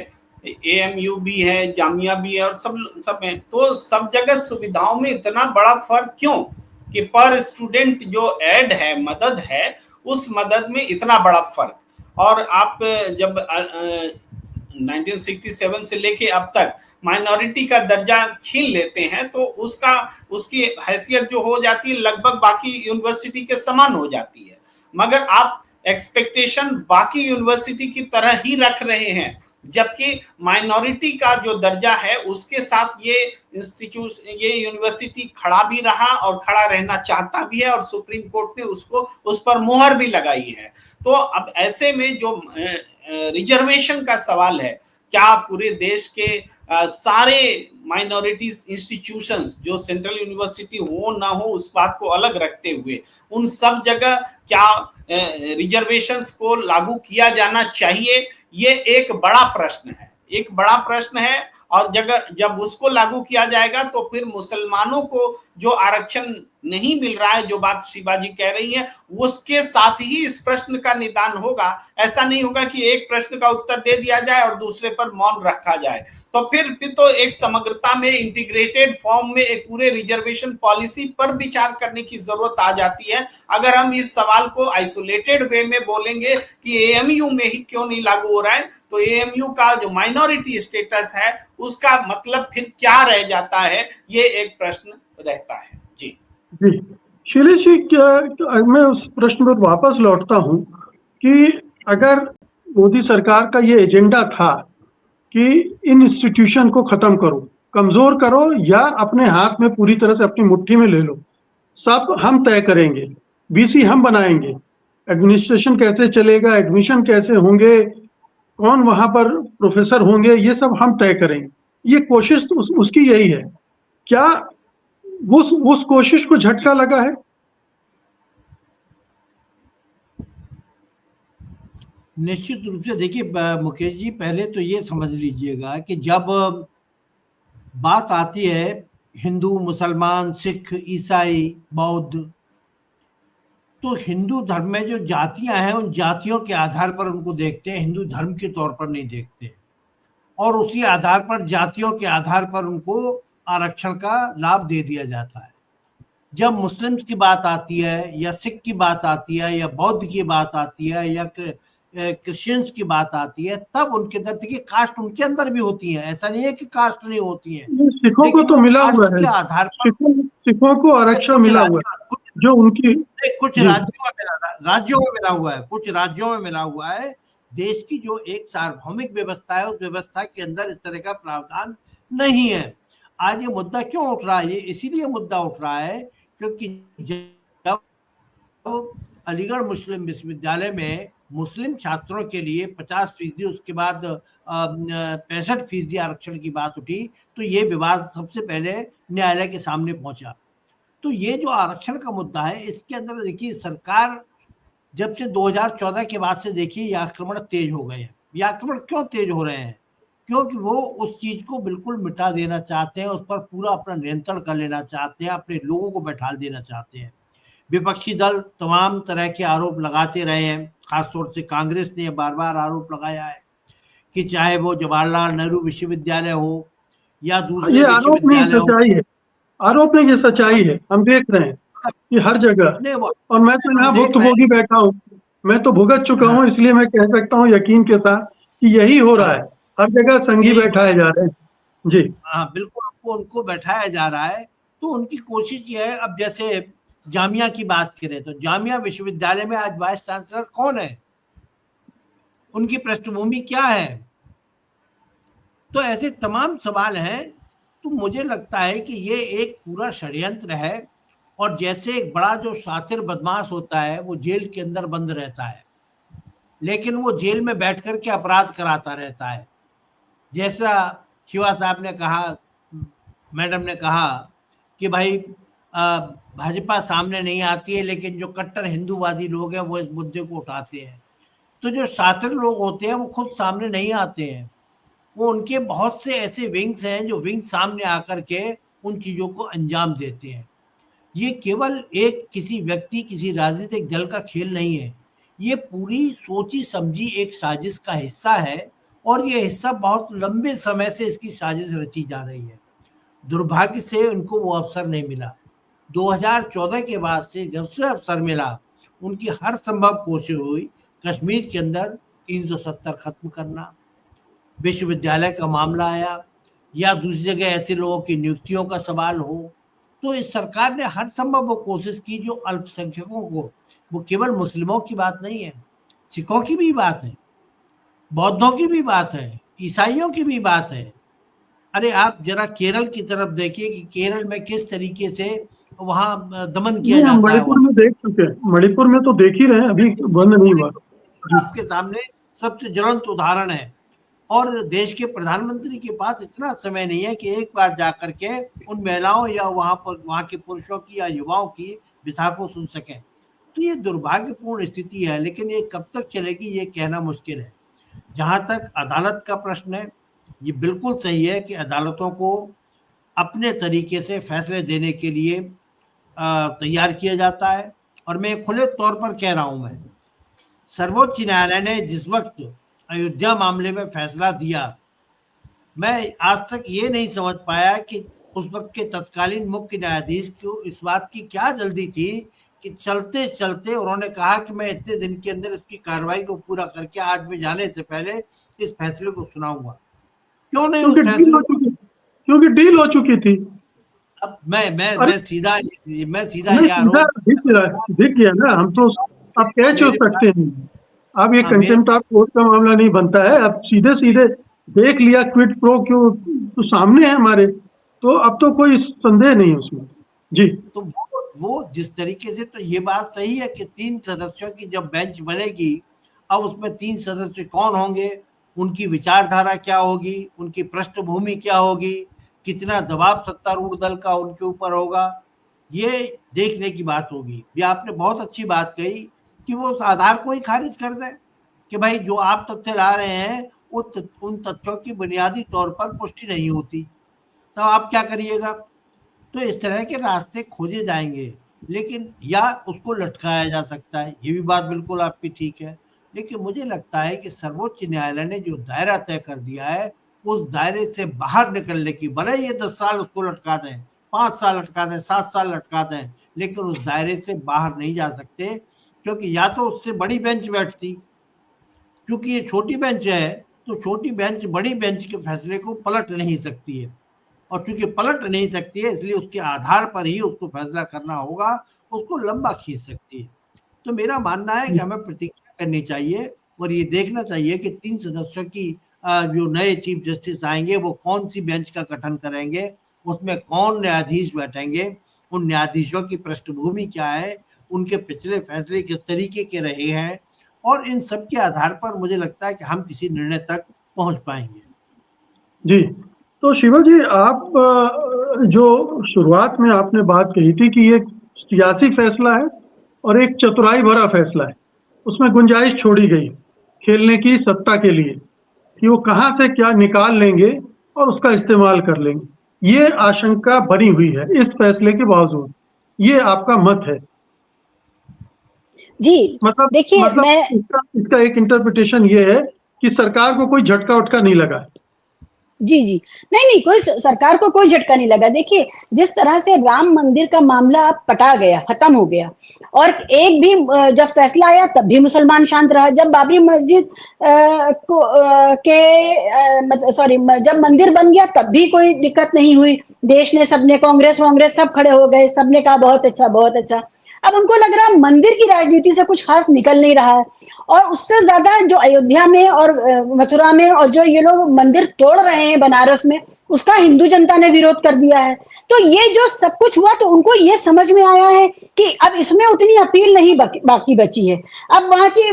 एएमयू भी है, जामिया भी है और सब है। तो सब जगह सुविधाओं में इतना बड़ा फर्क क्यों कि पर स्टूडेंट जो ऐड है, मदद है, उस मदद में इतना बड़ा फर्क। और आप जब 1967 से लेके अब तक माइनॉरिटी का दर्जा छीन लेते हैं तो उसकी हैसियत जो हो जाती है लगभग बाकी यूनिवर्सिटी के समान हो जाती है। मगर आप एक्सपेक्टेशन बाकी यूनिवर्सिटी की तरह ही रख रहे हैं, जबकि माइनॉरिटी का जो दर्जा है उसके साथ ये ये यूनिवर्सिटी खड़ा भी रहा और खड़ा रहना चाहता भी है, और सुप्रीम कोर्ट ने उस पर मुहर भी लगाई है। तो अब ऐसे में जो रिजर्वेशन का सवाल है, क्या पूरे देश के सारे माइनॉरिटीज इंस्टीट्यूशंस जो सेंट्रल यूनिवर्सिटी हो ना हो उस बात को अलग रखते हुए उन सब जगह क्या रिजर्वेशंस को लागू किया जाना चाहिए? ये एक बड़ा प्रश्न है, एक बड़ा प्रश्न है। और जब उसको लागू किया जाएगा तो फिर मुसलमानों को जो आरक्षण नहीं मिल रहा है, जो बात शिवाजी कह रही है, उसके साथ ही इस प्रश्न का निदान होगा। ऐसा नहीं होगा कि एक प्रश्न का उत्तर दे दिया जाए और दूसरे पर मौन रखा जाए। तो फिर तो एक समग्रता में, इंटीग्रेटेड फॉर्म में एक पूरे रिजर्वेशन पॉलिसी पर विचार करने की जरूरत आ जाती है। अगर हम इस सवाल को आइसोलेटेड वे में बोलेंगे कि एएमयू में ही क्यों नहीं लागू हो रहा है, तो एएमयू का जो माइनॉरिटी स्टेटस है उसका मतलब फिर क्या रह जाता है, ये एक प्रश्न रहता है। जी जी शैलेश जी, क्या मैं उस प्रश्न पर वापस लौटता हूं कि अगर मोदी सरकार का ये एजेंडा था कि इन इंस्टीट्यूशन को खत्म करो, कमजोर करो, या अपने हाथ में पूरी तरह से अपनी मुट्ठी में ले लो, सब हम तय करेंगे, बीसी हम बनाएंगे, एडमिनिस्ट्रेशन कैसे चलेगा, एडमिशन कैसे होंगे, कौन वहां पर प्रोफेसर होंगे, ये सब हम तय करेंगे, ये कोशिश तो उसकी यही है। क्या उस कोशिश को झटका लगा है? निश्चित रूप से देखिए मुकेश जी, पहले तो ये समझ लीजिएगा कि जब बात आती है हिंदू, मुसलमान, सिख, ईसाई, बौद्ध, तो हिंदू धर्म में जो जातियां हैं उन जातियों के आधार पर उनको देखते हैं, हिंदू धर्म के तौर पर नहीं देखते, और उसी आधार पर, जातियों के आधार पर उनको आरक्षण का लाभ दे दिया जाता है। जब मुस्लिम्स की बात आती है या सिख की बात आती है या बौद्ध की बात आती है या क्रिश्चियंस की बात आती है, तब उनके अंदर, देखिए कास्ट उनके अंदर भी होती है, ऐसा नहीं है कि कास्ट नहीं होती है, सिखों को तो मिला हुआ है, के आधार पर सिखों को आरक्षण मिला हुआ है, जो उनकी कुछ राज्यों में मिला हुआ है, कुछ राज्यों में मिला हुआ है। देश की जो एक सार्वभौमिक व्यवस्था है, उस व्यवस्था के अंदर इस तरह का प्रावधान नहीं है। आज ये मुद्दा क्यों उठ रहा है? ये इसीलिए मुद्दा उठ रहा है क्योंकि जब अलीगढ़ मुस्लिम विश्वविद्यालय में मुस्लिम छात्रों के लिए 50%, उसके बाद 65% आरक्षण की बात उठी, तो ये विवाद सबसे पहले न्यायालय के सामने पहुंचा। तो ये जो आरक्षण का मुद्दा है, इसके अंदर देखिए सरकार जब से 2014 के बाद से देखिए ये आक्रमण तेज हो गए हैं। ये आक्रमण क्यों तेज हो रहे हैं? क्योंकि वो उस चीज को बिल्कुल मिटा देना चाहते हैं, उस पर पूरा अपना नियंत्रण कर लेना चाहते हैं, अपने लोगों को बैठा देना चाहते हैं। विपक्षी दल तमाम तरह के आरोप लगाते रहे हैं, खासतौर से कांग्रेस ने बार बार आरोप लगाया है कि चाहे वो जवाहरलाल नेहरू विश्वविद्यालय हो या दूसरे विश्वविद्यालय हो। आरोप नहीं, ये सच्चाई है, हम देख रहे हैं कि हर जगह, और मैं तो यहाँ भुक्तभोगी बैठा हूँ, मैं तो भुगत चुका हूँ, इसलिए मैं कह सकता हूँ यकीन के साथ कि यही हो रहा है, हर जगह संगी बैठाए जा रहे हैं। जी हाँ, बिल्कुल उनको बैठाया जा रहा है। तो उनकी कोशिश ये है, अब जैसे जामिया की बात करें तो जामिया विश्वविद्यालय में आज वाइस चांसलर कौन है, उनकी पृष्ठभूमि क्या है, तो ऐसे तमाम सवाल हैं। तो मुझे लगता है कि ये एक पूरा षड्यंत्र है, और जैसे एक बड़ा जो शातिर बदमाश होता है वो जेल के अंदर बंद रहता है, लेकिन वो जेल में बैठ कर के अपराध कराता रहता है। जैसा शिवा साहब ने कहा, मैडम ने कहा कि भाई भाजपा सामने नहीं आती है, लेकिन जो कट्टर हिंदूवादी लोग हैं वो इस मुद्दे को उठाते हैं। तो जो शातिर लोग होते हैं वो खुद सामने नहीं आते हैं, वो उनके बहुत से ऐसे विंग्स हैं जो विंग सामने आकर के उन चीज़ों को अंजाम देते हैं। ये केवल एक किसी व्यक्ति, किसी राजनीतिक दल का खेल नहीं है, ये पूरी सोची समझी एक साजिश का हिस्सा है, और ये हिस्सा बहुत लंबे समय से इसकी साजिश रची जा रही है। दुर्भाग्य से उनको वो अवसर नहीं मिला। 2014 के बाद से जब से अवसर मिला, उनकी हर संभव कोशिश हुई कश्मीर के अंदर 370 खत्म करना, विश्वविद्यालय का मामला आया, या दूसरी जगह ऐसे लोगों की नियुक्तियों का सवाल हो, तो इस सरकार ने हर संभव वो कोशिश की जो अल्पसंख्यकों को, वो केवल मुस्लिमों की बात नहीं है, सिखों की भी बात है, बौद्धों की भी बात है, ईसाइयों की भी बात है। अरे आप जरा केरल की तरफ देखिए कि केरल में किस तरीके से वहाँ दमन किया जाता है। मणिपुर में देख चुके हैं, मणिपुर में तो देख ही रहे हैं, अभी बंद नहीं हुआ। आपके सामने सबसे ज्वलंत उदाहरण है, और देश के प्रधानमंत्री के पास इतना समय नहीं है कि एक बार जाकर के उन महिलाओं या वहाँ के पुरुषों की या युवाओं की व्यथा को सुन सकें। तो ये दुर्भाग्यपूर्ण स्थिति है, लेकिन ये कब तक चलेगी ये कहना मुश्किल है। जहाँ तक अदालत का प्रश्न है, ये बिल्कुल सही है कि अदालतों को अपने तरीके से फैसले देने के लिए तैयार किया जाता है। और मैं खुले तौर पर कह रहा हूं, मैं सर्वोच्च न्यायालय ने जिस वक्त अयोध्या मामले में फैसला दिया, मैं आज तक ये नहीं समझ पाया कि उस वक्त के तत्कालीन मुख्य न्यायाधीश को इस बात की क्या जल्दी थी कि चलते चलते उन्होंने कहा कि मैं इतने दिन के अंदर इसकी कार्रवाई को पूरा करके आज में जाने से पहले इस फैसले को सुनाऊंगा। क्यों नहीं उस फैसले, क्योंकि डील हो चुकी थी। अब मैं सीधा यार हूँ, दिख गया ना, हम तो आप कैच हो सकते हैं। अब ये कंटेम्प्ट ऑफ कोर्ट का मामला नहीं बनता है, अब सीधे सीधे देख लिया क्विड प्रो क्यों तो सामने है हमारे, तो अब तो कोई संदेह नहीं उसमें जी। तो वो जिस तरीके से, तो ये बात सही है कि 3 सदस्यों की जब बेंच बनेगी, अब उसमें 3 सदस्य कौन होंगे, उनकी विचारधारा क्या होगी, उनकी पृष्ठभूमि क्या होगी, कितना दबाव सत्तारूढ़ दल का उनके ऊपर होगा, ये देखने की बात होगी। ये आपने बहुत अच्छी बात कही कि वो उस आधार को ही खारिज कर दें कि भाई जो आप तथ्य ला रहे हैं उन तथ्यों की बुनियादी तौर पर पुष्टि नहीं होती, तो आप क्या करिएगा। तो इस तरह के रास्ते खोजे जाएंगे, लेकिन या उसको लटकाया जा सकता है, ये भी बात बिल्कुल आपकी ठीक है। लेकिन मुझे लगता है कि सर्वोच्च न्यायालय ने जो दायरा तय कर दिया है, उस दायरे से बाहर निकलने की, भले ये 10 साल उसको लटका दें, 5 साल लटका दें, 7 साल लटका दें, लेकिन उस दायरे से बाहर नहीं जा सकते, क्योंकि या तो उससे बड़ी बेंच बैठती, क्योंकि ये छोटी बेंच है, तो छोटी बेंच बड़ी बेंच के फैसले को पलट नहीं सकती है, और चूंकि पलट नहीं सकती है इसलिए उसके आधार पर ही उसको फैसला करना होगा, उसको लंबा खींच सकती है। तो मेरा मानना है कि हमें प्रतीक्षा करनी चाहिए और ये देखना चाहिए कि 3 सदस्यों की जो नए चीफ जस्टिस आएंगे वो कौन सी बेंच का गठन करेंगे, उसमें कौन न्यायाधीश बैठेंगे, उन न्यायाधीशों की पृष्ठभूमि क्या है, उनके पिछले फैसले किस तरीके के रहे हैं, और इन सब के आधार पर मुझे लगता है कि हम किसी निर्णय तक पहुंच पाएंगे। जी, तो शिवा जी, आप जो शुरुआत में आपने बात कही थी कि ये सियासी फैसला है और एक चतुराई भरा फैसला है, उसमें गुंजाइश छोड़ी गई खेलने की सत्ता के लिए कि वो कहां से क्या निकाल लेंगे और उसका इस्तेमाल कर लेंगे, ये आशंका बनी हुई है इस फैसले के बावजूद, ये आपका मत है? जी, देखिए मैं इसका एक इंटरप्रिटेशन ये है कि सरकार को कोई झटका उटका नहीं लगा। जी। नहीं, कोई सरकार को कोई झटका नहीं लगा। देखिए, जिस तरह से राम मंदिर का मामला अब पटा गया, खत्म हो गया, और एक भी जब फैसला आया तब भी मुसलमान शांत रहा। जब बाबरी मस्जिद जब मंदिर बन गया तब भी कोई दिक्कत नहीं हुई। देश ने, सबने, कांग्रेस सब खड़े हो गए, सबने कहा बहुत अच्छा, बहुत अच्छा। अब उनको लग रहा मंदिर की राजनीति से कुछ खास निकल नहीं रहा है, और उससे ज्यादा जो अयोध्या में और मथुरा में और जो ये लोग मंदिर तोड़ रहे हैं बनारस में, उसका हिंदू जनता ने विरोध कर दिया है। तो ये जो सब कुछ हुआ, तो उनको ये समझ में आया है कि अब इसमें उतनी अपील नहीं बाकी बची है। अब वहां की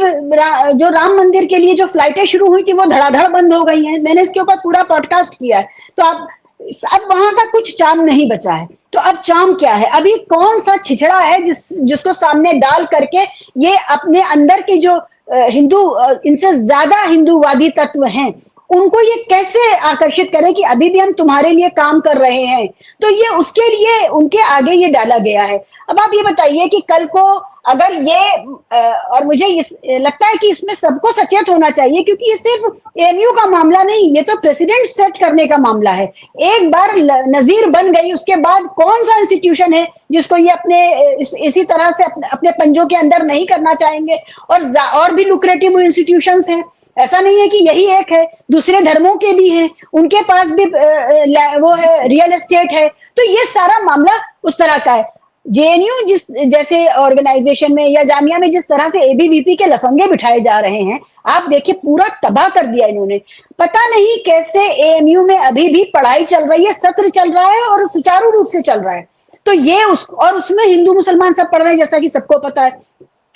जो राम मंदिर के लिए जो फ्लाइटें शुरू हुई थी वो धड़ाधड़ बंद हो गई हैं। मैंने इसके ऊपर पूरा पॉडकास्ट किया है। तो अब वहां का कुछ चाम नहीं बचा है। तो अब चाम क्या है? अभी कौन सा छिछड़ा है जिसको सामने डाल करके ये अपने अंदर की जो हिंदू, इनसे ज्यादा हिंदूवादी तत्व हैं, उनको ये कैसे आकर्षित करें कि अभी भी हम तुम्हारे लिए काम कर रहे हैं। तो ये उसके लिए उनके आगे ये डाला गया है। अब आप ये बताइए कि कल को अगर ये और मुझे लगता है कि इसमें सबको सचेत होना चाहिए, क्योंकि ये सिर्फ एएमयू का मामला नहीं, ये तो प्रेसिडेंट सेट करने का मामला है। एक बार नजीर बन गई, उसके बाद कौन सा इंस्टीट्यूशन है जिसको ये अपने इसी तरह से अपने पंजों के अंदर नहीं करना चाहेंगे। और भी लुक्रेटिव इंस्टीट्यूशंस हैं, ऐसा नहीं है कि यही एक है, दूसरे धर्मों के भी हैं, उनके पास भी वो है, रियल एस्टेट है। तो ये सारा मामला उस तरह का है। जेएनयू जैसे ऑर्गेनाइजेशन में या जामिया में जिस तरह से एबीवीपी के लफंगे बिठाए जा रहे हैं, आप देखिए पूरा तबाह कर दिया इन्होंने। पता नहीं कैसे एएमयू में अभी भी पढ़ाई चल रही है, सत्र चल रहा है और सुचारू रूप से चल रहा है। तो ये और उसमें हिंदू मुसलमान सब पढ़ रहे हैं, जैसा कि सबको पता है।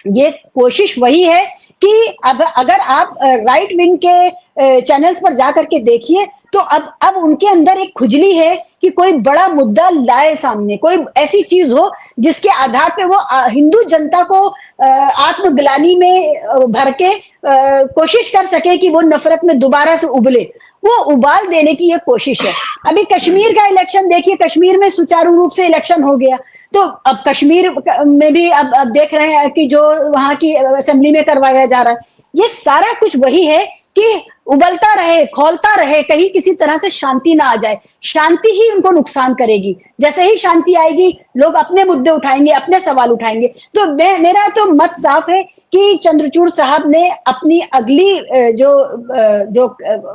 ये कोशिश वही है कि अब अगर आप राइट विंग के चैनल्स पर जाकर के देखिए, तो अब उनके अंदर एक खुजली है कि कोई बड़ा मुद्दा लाए सामने, कोई ऐसी चीज हो जिसके आधार पे वो हिंदू जनता को आत्मग्लानि में भर के कोशिश कर सके कि वो नफरत में दोबारा से उबले। वो उबाल देने की ये कोशिश है। अभी कश्मीर का इलेक्शन देखिए, कश्मीर में सुचारू रूप से इलेक्शन हो गया, तो अब कश्मीर में भी अब देख रहे हैं कि जो वहां की असेंबली में करवाया जा रहा है, ये सारा कुछ वही है कि उबलता रहे, खौलता रहे, कहीं किसी तरह से शांति ना आ जाए। शांति ही उनको नुकसान करेगी। जैसे ही शांति आएगी, लोग अपने मुद्दे उठाएंगे, अपने सवाल उठाएंगे। तो मेरा तो मत साफ है कि चंद्रचूड़ साहब ने अपनी अगली जो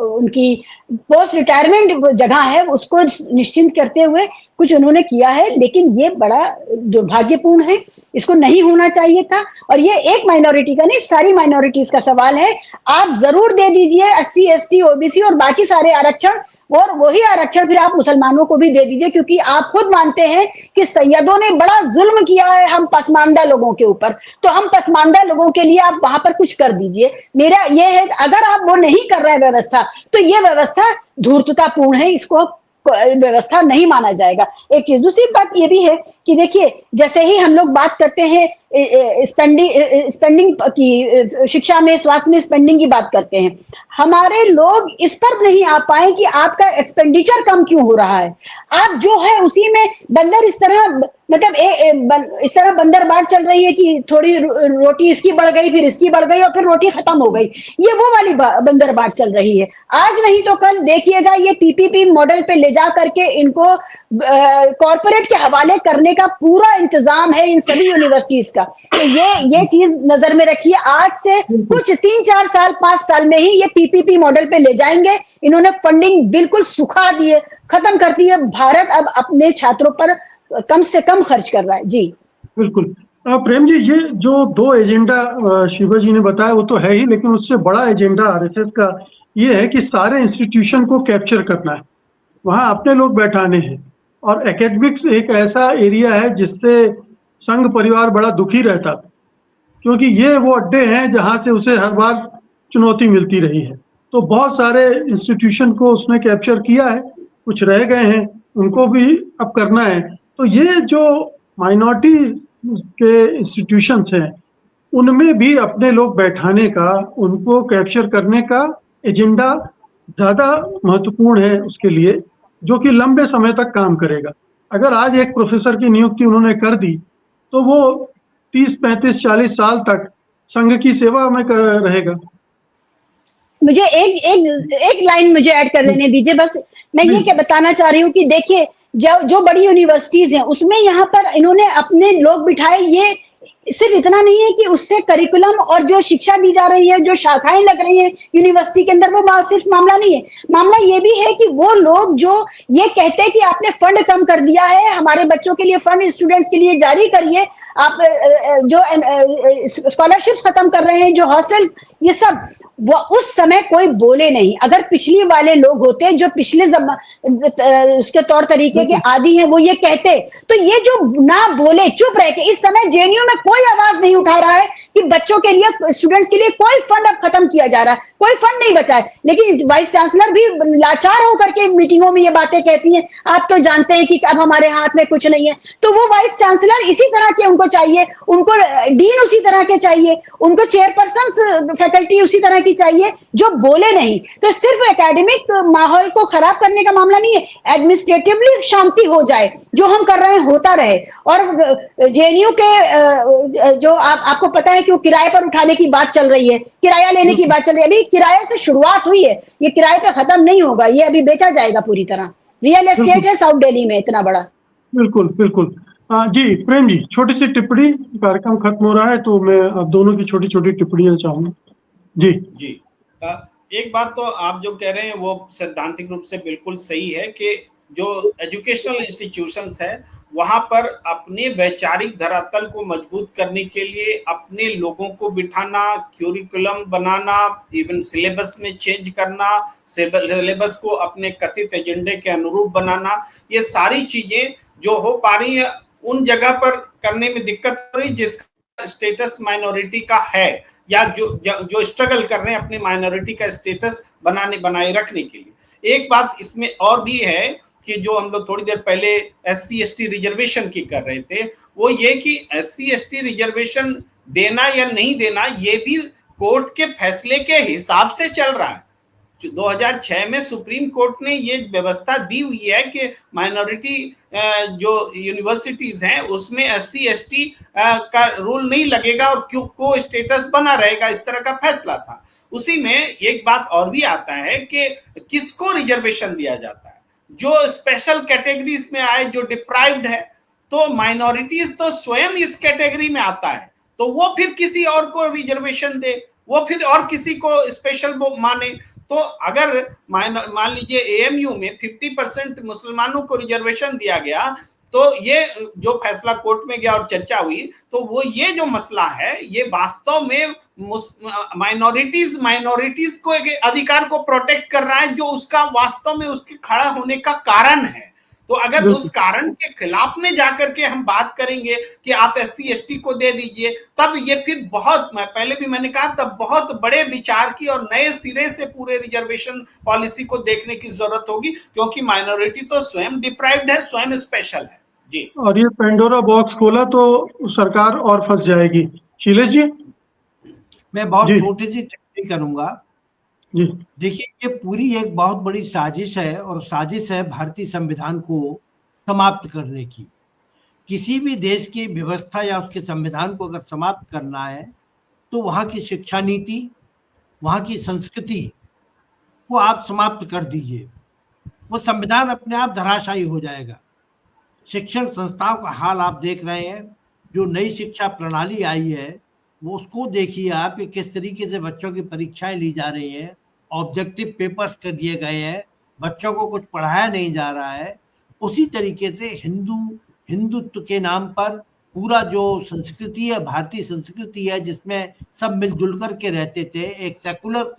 उनकी पोस्ट रिटायरमेंट जगह है उसको निश्चिंत करते हुए कुछ उन्होंने किया है, लेकिन ये बड़ा दुर्भाग्यपूर्ण है, इसको नहीं होना चाहिए था। और ये एक माइनॉरिटी का नहीं, सारी माइनॉरिटीज का सवाल है। आप जरूर दे दीजिए SC ST OBC और बाकी सारे आरक्षण, और वही आरक्षण फिर आप मुसलमानों को भी दे दीजिए, क्योंकि आप खुद मानते हैं कि सैयदों ने बड़ा जुल्म किया है हम पसमानदा लोगों के ऊपर, तो हम पसमानदा लोगों के लिए आप वहां पर कुछ कर दीजिए। मेरा ये है, अगर आप वो नहीं कर रहे हैं व्यवस्था, तो ये व्यवस्था धूर्ततापूर्ण है, इसको व्यवस्था नहीं माना जाएगा। एक चीज, दूसरी बात ये भी है कि देखिए, जैसे ही हम लोग बात करते हैं स्पेंडिंग की, शिक्षा में, स्वास्थ्य में स्पेंडिंग की बात करते हैं, हमारे लोग इस पर नहीं आ पाए कि आपका एक्सपेंडिचर कम क्यों हो रहा है। आप जो है उसी में बंदर इस तरह, मतलब इस तरह बंदरबाट चल रही है कि थोड़ी रोटी इसकी बढ़ गई, फिर इसकी बढ़ गई, और फिर रोटी खत्म हो गई। ये वो वाली बंदरबाट चल रही है। आज नहीं तो कल देखिएगा, ये PPP मॉडल पे ले जा करके इनको कॉर्पोरेट के हवाले करने का पूरा इंतजाम है इन सभी यूनिवर्सिटीज का। तो ये चीज नजर में रखिए। आज से कुछ 3-4 साल 5 साल में ही ये PPP मॉडल पे ले जाएंगे। इन्होंने फंडिंग बिल्कुल सुखा दी है, खत्म कर दी है। भारत अब अपने छात्रों पर कम से कम खर्च कर रहा है। जी बिल्कुल। प्रेम जी, ये जो 2 एजेंडा शिवा जी ने बताया वो तो है ही, लेकिन उससे बड़ा एजेंडा RSS का ये है कि सारे इंस्टीट्यूशन को कैप्चर करना है, वहां अपने लोग बैठाने हैं। और एकेडमिक्स एक ऐसा एरिया है जिससे संघ परिवार बड़ा दुखी रहता था, क्योंकि ये वो अड्डे हैं जहां से उसे हर बार चुनौती मिलती रही है। तो बहुत सारे इंस्टीट्यूशन को उसने कैप्चर किया है, कुछ रह गए हैं, उनको भी अब करना है। तो ये जो माइनॉरिटी के इंस्टीट्यूशंस हैं, उनमें भी अपने लोग बैठाने का, उनको कैप्चर करने का एजेंडा ज़्यादा महत्वपूर्ण है उसके लिए, जो कि लंबे समय तक काम करेगा। अगर आज एक प्रोफेसर की नियुक्ति उन्होंने कर दी, तो वो 30, 35, 40 साल तक संघ की सेवा में रहेगा। मुझे एक लाइन मुझे ऐड कर लेने दीजिए बस। मैं ये क्या बताना चाह रही हूँ कि देखिए, जो बड़ी यूनिवर्सिटीज हैं उसमें यहाँ पर इन्होंने अपने लोग बिठाए। ये सिर्फ इतना नहीं है कि उससे करिकुलम और जो शिक्षा दी जा रही है, जो शाखाएं लग रही हैं यूनिवर्सिटी के अंदर, वो सिर्फ मामला नहीं है। मामला ये भी है कि वो लोग जो ये कहते हैं कि आपने फंड कम कर दिया है, हमारे बच्चों के लिए फंड स्टूडेंट्स के लिए जारी करिए, आप जो स्कॉलरशिप खत्म कर रहे हैं, जो हॉस्टल, ये सब, वो उस समय कोई बोले नहीं। अगर पिछली वाले लोग होते जो पिछले उसके तौर तरीके के आदि हैं, वो ये कहते, तो ये जो ना बोले, चुप रह के, इस समय JNU में कोई आवाज नहीं उठा रहा है कि बच्चों के लिए, स्टूडेंट्स के लिए कोई फंड अब खत्म किया जा रहा है, कोई फंड नहीं बचा है। लेकिन वाइस चांसलर भी लाचार होकर के मीटिंगों में ये बातें कहती हैं, आप तो जानते हैं कि अब हमारे हाथ में कुछ नहीं है। तो वो वाइस चांसलर इसी तरह के उनको चाहिए, उनको डीन उसी तरह के चाहिए, उनको चेयरपर्सन फैकल्टी उसी तरह की चाहिए जो बोले नहीं। तो सिर्फ एकेडमिक माहौल को खराब करने का मामला नहीं है, एडमिनिस्ट्रेटिवली शांति हो जाए, जो हम कर रहे हैं होता रहे। और JNU के जो आपको पता है कि वो किराए पर उठाने की बात चल रही है, किराया लेने की बात चल रही है। अभी किराए से शुरुआत हुई है, ये किराए पे खत्म नहीं होगा, ये अभी बेचा जाएगा पूरी तरह। रियल एस्टेट है साउथ दिल्ली में इतना बड़ा। बिल्कुल बिल्कुल। जी प्रेम जी, छोटी सी टिप्पणी, कार्यक्रम खत्म हो रहा है तो मैं आप दोनों की छोटी छोटी टिप्पणियां चाहूंगा। जी जी। एक बात तो आप जो कह रहे हैं वो सैद्धांतिक रूप से बिल्कुल सही है कि जो एजुकेशनल इंस्टीट्यूशंस है वहां पर अपने वैचारिक धरातल को मजबूत करने के लिए अपने लोगों को बिठाना, क्यूरिकुलम बनाना, इवन सिलेबस में चेंज करना, सिलेबस को अपने कथित एजेंडे के अनुरूप बनाना, ये सारी चीजें जो हो पा रही है उन जगह पर करने में दिक्कत हो रही जिसका स्टेटस माइनॉरिटी का है, या जो स्ट्रगल कर रहे हैं अपनी माइनॉरिटी का स्टेटस बनाए रखने के लिए। एक बात इसमें और भी है कि जो हम लोग थोड़ी देर पहले SC ST रिजर्वेशन की कर रहे थे, वो ये कि SC ST रिजर्वेशन देना या नहीं देना ये भी कोर्ट के फैसले के हिसाब से चल रहा है। 2006 में सुप्रीम कोर्ट ने ये व्यवस्था दी हुई है कि माइनॉरिटी जो यूनिवर्सिटीज हैं उसमें SC/ST का रूल नहीं लगेगा और को स्टेटस बना रहेगा, इस तरह का फैसला था। उसी में एक बात और भी आता है कि किसको रिजर्वेशन दिया जाता है, जो स्पेशल कैटेगरीज में आए, जो डिप्राइव्ड है, तो माइनॉरिटीज तो स्वयं इस कैटेगरी में आता है, तो वो फिर किसी और को रिजर्वेशन दे, वो फिर और किसी को स्पेशल माने। तो अगर मान लीजिए AMU में 50% मुसलमानों को रिजर्वेशन दिया गया, तो ये जो फैसला कोर्ट में गया और चर्चा हुई, तो वो ये जो मसला है ये वास्तव में माइनॉरिटीज को एक अधिकार को प्रोटेक्ट कर रहा है, जो उसका वास्तव में उसके खड़ा होने का कारण है। तो अगर उस कारण के खिलाफ में जाकर के हम बात करेंगे कि आप SC/ST को दे दीजिए, तब ये फिर बहुत, पहले भी मैंने कहा, तब बहुत बड़े विचार की और नए सिरे से पूरे रिजर्वेशन पॉलिसी को देखने की जरूरत होगी, क्योंकि माइनॉरिटी तो स्वयं डिप्राइव्ड है, स्वयं स्पेशल है जी। और ये पेंडोरा बॉक्स खोला तो सरकार और फंस जाएगी। शैलेश जी, मैं बहुत छोटी सी टिप्पणी करूंगा। देखिए, ये पूरी एक बहुत बड़ी साजिश है, और साजिश है भारतीय संविधान को समाप्त करने की। किसी भी देश की व्यवस्था या उसके संविधान को अगर समाप्त करना है तो वहाँ की शिक्षा नीति, वहाँ की संस्कृति को आप समाप्त कर दीजिए, वो संविधान अपने आप धराशायी हो जाएगा। शिक्षण संस्थाओं का हाल आप देख रहे हैं, जो नई शिक्षा प्रणाली आई है वो उसको देखिए आप कि किस तरीके से बच्चों की परीक्षाएं ली जा रही हैं, ऑब्जेक्टिव पेपर्स कर दिए गए हैं, बच्चों को कुछ पढ़ाया नहीं जा रहा है। उसी तरीके से हिंदुत्व के नाम पर पूरा जो संस्कृति है, भारतीय संस्कृति है, जिसमें सब मिलजुल कर के रहते थे, एक सेकुलर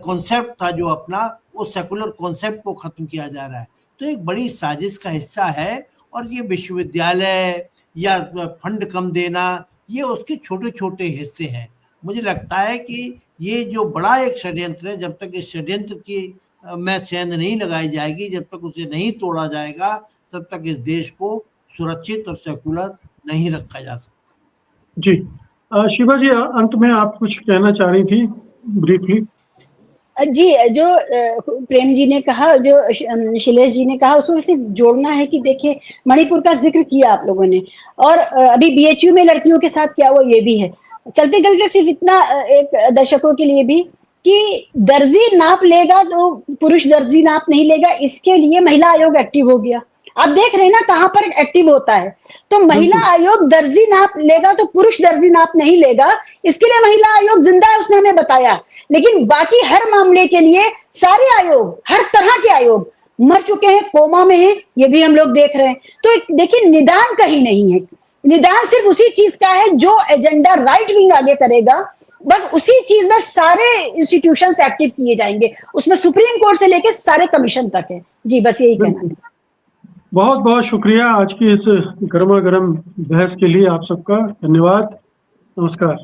कॉन्सेप्ट था जो अपना, उस सेकुलर कॉन्सेप्ट को खत्म किया जा रहा है। तो एक बड़ी साजिश का हिस्सा है, और ये विश्वविद्यालय या फंड कम देना, ये उसके छोटे छोटे हिस्से हैं। मुझे लगता है कि ये जो बड़ा एक षड्यंत्र है, जब तक इस षड्यंत्र की में सेंध नहीं लगाई जाएगी, जब तक उसे नहीं तोड़ा जाएगा, तब तक इस देश को सुरक्षित और सेकुलर नहीं रखा जा सकता। जी शिवा जी, अंत में आप कुछ कहना चाह रही थी ब्रीफली? जी, जो प्रेम जी ने कहा, जो शैलेश जी ने कहा, उसको सिर्फ जोड़ना है कि देखिए, मणिपुर का जिक्र किया आप लोगों ने, और अभी BHU में लड़कियों के साथ क्या हुआ ये भी है। चलते चलते सिर्फ इतना एक दर्शकों के लिए भी, कि दर्जी नाप लेगा तो पुरुष दर्जी नाप नहीं लेगा, इसके लिए महिला आयोग एक्टिव हो गया। आप देख रहे हैं ना कहां पर एक्टिव होता है। तो महिला आयोग दर्जी नाप लेगा तो पुरुष दर्जी नाप नहीं लेगा, इसके लिए महिला आयोग जिंदा है, उसने हमें बताया। लेकिन बाकी हर मामले के लिए सारे आयोग, हर तरह के आयोग मर चुके हैं, कोमा में हैं, ये भी हम लोग देख रहे हैं। तो देखिए, निदान कहीं नहीं है। निदान सिर्फ उसी चीज का है जो एजेंडा राइट विंग आगे करेगा, बस उसी चीज में सारे इंस्टीट्यूशंस एक्टिव किए जाएंगे, उसमें सुप्रीम कोर्ट से लेकर सारे कमीशन तक है। जी, बस यही कहना है। बहुत बहुत शुक्रिया आज की इस गर्मा गर्म बहस के लिए, आप सबका धन्यवाद। नमस्कार।